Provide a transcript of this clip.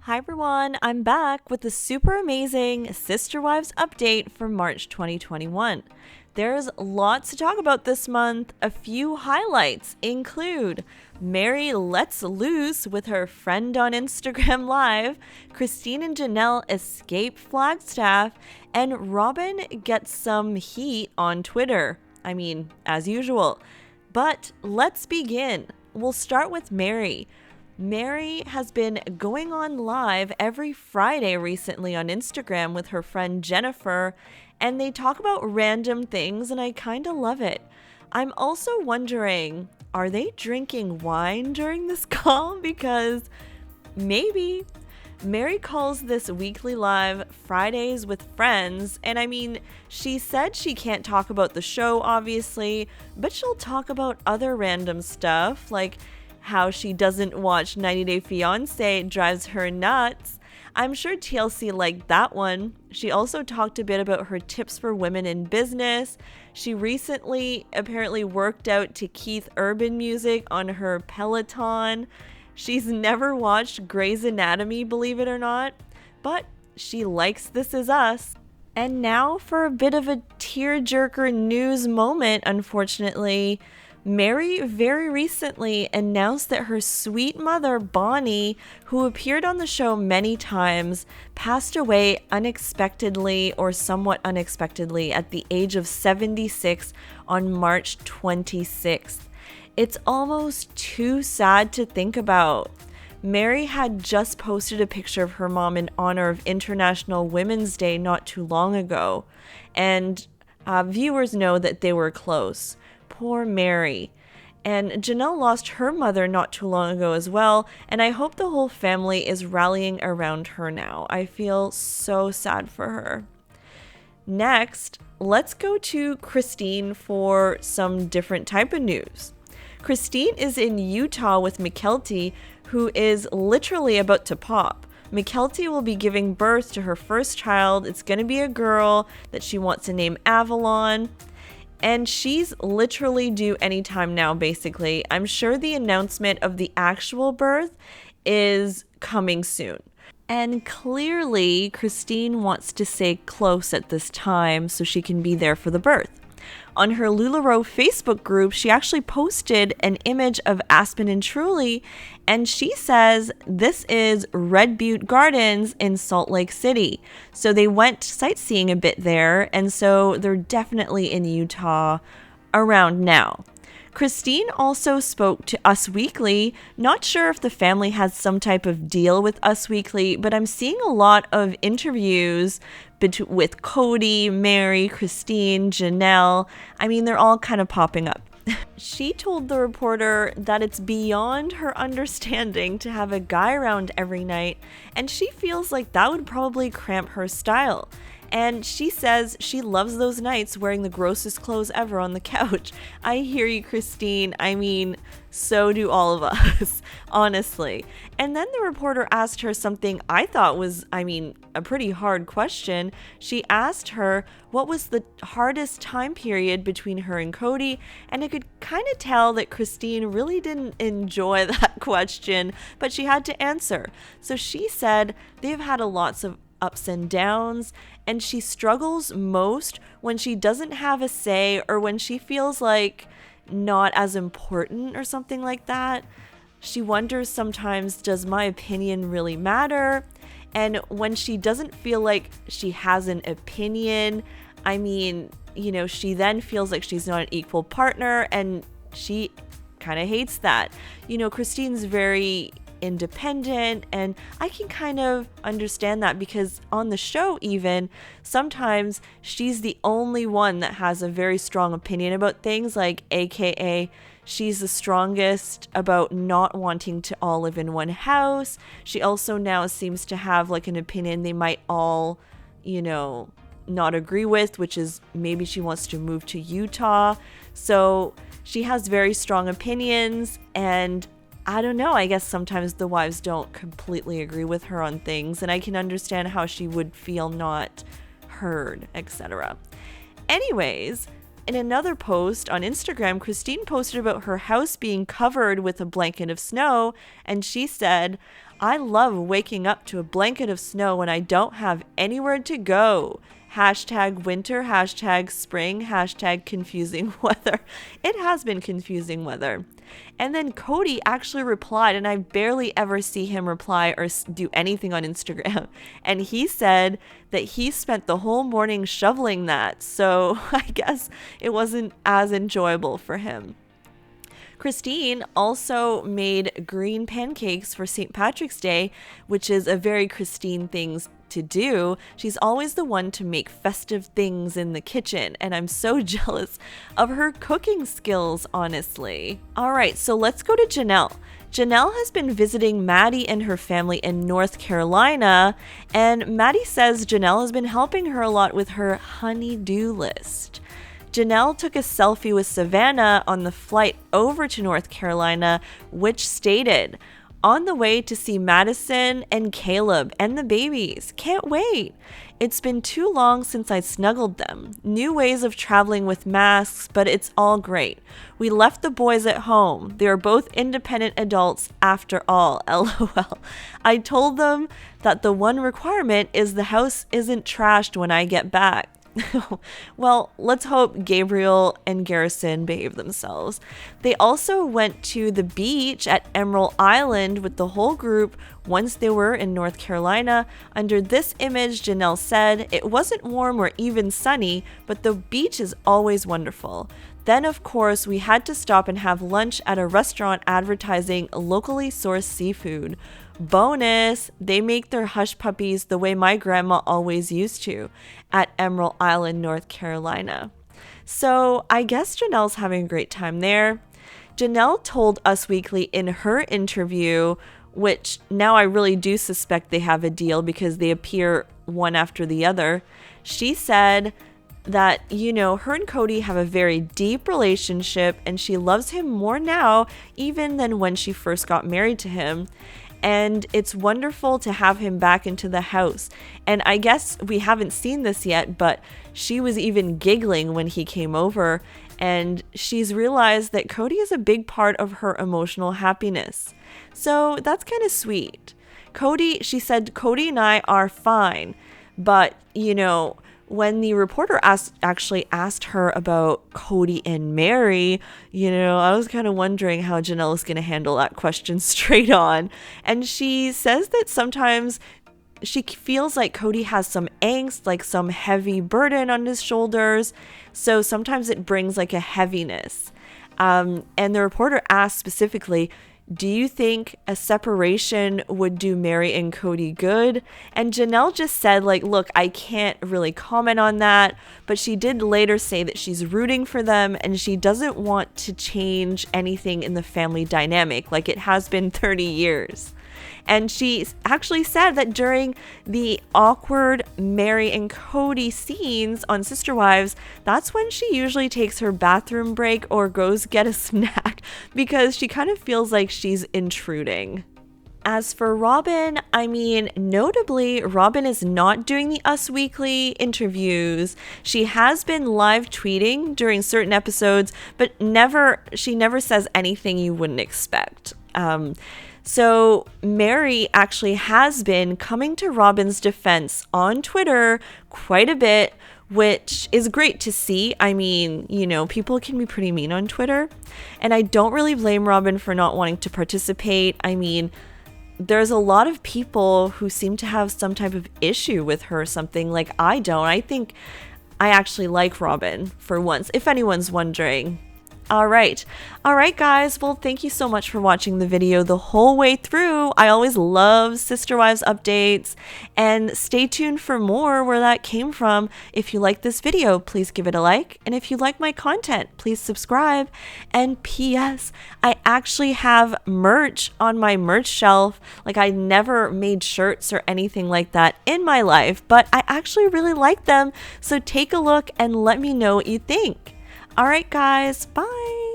Hi everyone, I'm back with the super amazing Sister Wives update for March 2021. There's lots to talk about this month. A few highlights include Mary lets loose with her friend on Instagram Live, Christine and Janelle escape Flagstaff, and Robin gets some heat on Twitter. I mean, as usual. But let's begin. We'll start with Mary. Mary has been going on live every Friday recently on Instagram with her friend Jennifer, and they talk about random things, and I kind of love it. I'm also wondering, are they drinking wine during this call? Because maybe. Mary calls this weekly live Fridays with Friends, and I mean, she said she can't talk about the show, obviously, but she'll talk about other random stuff, like how she doesn't watch 90 Day Fiancé drives her nuts. I'm sure TLC liked that one. She also talked a bit about her tips for women in business. She recently apparently worked out to Keith Urban music on her Peloton. She's never watched Grey's Anatomy, believe it or not, but she likes This Is Us. And now for a bit of a tearjerker news moment, unfortunately. Mary very recently announced that her sweet mother, Bonnie, who appeared on the show many times, passed away unexpectedly or somewhat unexpectedly at the age of 76 on March 26th. It's almost too sad to think about. Mary had just posted a picture of her mom in honor of International Women's Day not too long ago, and viewers know that they were close. Poor Mary. And Janelle lost her mother not too long ago as well, and I hope the whole family is rallying around her now. I feel so sad for her. Next, let's go to Christine for some different type of news. Christine is in Utah with Mykelti, who is literally about to pop. Mykelti will be giving birth to her first child. It's going to be a girl that she wants to name Avalon. And she's literally due anytime now, basically. I'm sure the announcement of the actual birth is coming soon. And clearly, Christine wants to stay close at this time so she can be there for the birth. On her LuLaRoe Facebook group, she actually posted an image of Aspen and Truly, and she says this is Red Butte Gardens in Salt Lake City. So they went sightseeing a bit there, and so they're definitely in Utah around now. Christine also spoke to Us Weekly. Not sure if the family has some type of deal with Us Weekly, but I'm seeing a lot of interviews with Cody, Mary, Christine, Janelle. I mean, they're all kind of popping up. She told the reporter that it's beyond her understanding to have a guy around every night, and she feels like that would probably cramp her style. And she says she loves those nights wearing the grossest clothes ever on the couch. I hear you, Christine. I mean, so do all of us, honestly. And then the reporter asked her something I thought was, a pretty hard question. She asked her what was the hardest time period between her and Cody, and I could kind of tell that Christine really didn't enjoy that question, but she had to answer. So she said they've had lots of ups and downs, and she struggles most when she doesn't have a say or when she feels like not as important or something like that. She wonders sometimes, does my opinion really matter? And when she doesn't feel like she has an opinion, she then feels like she's not an equal partner, and she kind of hates that. Christine's very independent, and I can kind of understand that because on the show even sometimes she's the only one that has a very strong opinion about things, like aka she's the strongest about not wanting to all live in one house. She also now seems to have like an opinion they might all not agree with, which is maybe she wants to move to Utah. So she has very strong opinions, and I don't know, I guess sometimes the wives don't completely agree with her on things, and I can understand how she would feel not heard, etc. Anyways, in another post on Instagram, Christine posted about her house being covered with a blanket of snow, and she said, I love waking up to a blanket of snow when I don't have anywhere to go. Hashtag winter, hashtag spring, hashtag confusing weather. It has been confusing weather. And then Cody actually replied, and I barely ever see him reply or do anything on Instagram. And he said that he spent the whole morning shoveling that. So I guess it wasn't as enjoyable for him. Christine also made green pancakes for St. Patrick's Day, which is a very Christine thing to do. She's always the one to make festive things in the kitchen, and I'm so jealous of her cooking skills, honestly. All right, so let's go to Janelle. Janelle has been visiting Maddie and her family in North Carolina, and Maddie says Janelle has been helping her a lot with her honey-do list. Janelle took a selfie with Savannah on the flight over to North Carolina, which stated, "On the way to see Madison and Caleb and the babies. Can't wait. It's been too long since I snuggled them. New ways of traveling with masks, but it's all great. We left the boys at home. They are both independent adults after all, LOL. I told them that the one requirement is the house isn't trashed when I get back." Well, let's hope Gabriel and Garrison behave themselves. They also went to the beach at Emerald Island with the whole group once they were in North Carolina. Under this image, Janelle said, "It wasn't warm or even sunny, but the beach is always wonderful. Then, of course, we had to stop and have lunch at a restaurant advertising locally sourced seafood. Bonus, they make their hush puppies the way my grandma always used to at Emerald Island, North Carolina." So I guess Janelle's having a great time there. Janelle told Us Weekly in her interview, which now I really do suspect they have a deal because they appear one after the other. She said that, her and Cody have a very deep relationship and she loves him more now even than when she first got married to him. And it's wonderful to have him back into the house. And I guess we haven't seen this yet, but she was even giggling when he came over. And she's realized that Cody is a big part of her emotional happiness. So that's kind of sweet. She said, "Cody and I are fine." But, when the reporter actually asked her about Cody and Mary, I was kind of wondering how Janelle is going to handle that question straight on. And she says that sometimes she feels like Cody has some angst, like some heavy burden on his shoulders. So sometimes it brings like a heaviness. And the reporter asked specifically, "Do you think a separation would do Mary and Cody good?" And Janelle just said, look, I can't really comment on that. But she did later say that she's rooting for them and she doesn't want to change anything in the family dynamic. Like it has been 30 years. And she actually said that during the awkward Mary and Cody scenes on Sister Wives, that's when she usually takes her bathroom break or goes get a snack because she kind of feels like she's intruding. As for Robin, notably, Robin is not doing the Us Weekly interviews. She has been live tweeting during certain episodes, but she never says anything you wouldn't expect. So Mary actually has been coming to Robin's defense on Twitter quite a bit, which is great to see. People can be pretty mean on Twitter, and I don't really blame Robin for not wanting to participate. There's a lot of people who seem to have some type of issue with her or something. Like I don't. I think I actually like Robin for once, if anyone's wondering. All right, guys. Well, thank you so much for watching the video the whole way through. I always love Sister Wives updates, and stay tuned for more where that came from. If you like this video, please give it a like. And if you like my content, please subscribe. And P.S. I actually have merch on my merch shelf. I never made shirts or anything like that in my life, but I actually really like them. So take a look and let me know what you think. All right, guys, bye.